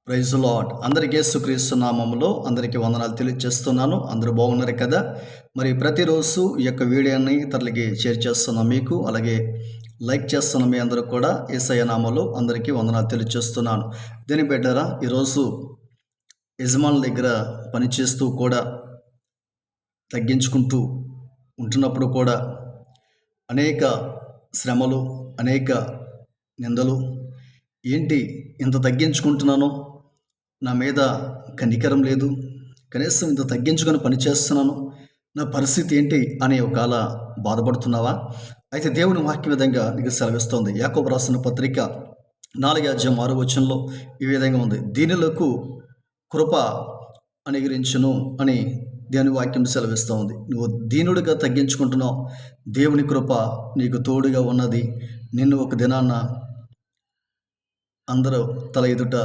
Praise lord. అందరికీ యేసుక్రీస్తు నామములో అందరికీ వందనాలు తెలియజేస్తున్నాను. అందరూ బాగున్నారు కదా? మరి ప్రతిరోజు ఈ యొక్క వీడియోని ఇతరులకి షేర్ చేస్తున్న మీకు, అలాగే లైక్ చేస్తున్న మీ అందరూ కూడా యేసయ్య నామములో అందరికీ వందనాలు తెలియజేస్తున్నాను. దీని బిడ్డలారా, ఈరోజు యజమానుల దగ్గర పనిచేస్తూ కూడా తగ్గించుకుంటూ ఉంటున్నప్పుడు కూడా అనేక శ్రమలు, అనేక నిందలు, ఏంటి ఇంత తగ్గించుకుంటున్నాను, నా మీద కనికరం లేదు, కనీసం ఇంత తగ్గించుకొని పనిచేస్తున్నాను, నా పరిస్థితి ఏంటి అని ఒకవేళ బాధపడుతున్నావా? అయితే దేవుని వాక్య విధంగా నీకు సెలవిస్తోంది. యాకోబు రాసిన పత్రిక 4:6 ఈ విధంగా ఉంది. దీనులకు కృప అనుగ్రహించును అని దేవుని వాక్యం సెలవిస్తూ ఉంది. నువ్వు దీనుడిగా తగ్గించుకుంటున్నావు, దేవుని కృప నీకు తోడుగా ఉన్నది. నిన్ను ఒక దినాన్న అందరూ తల ఎదుట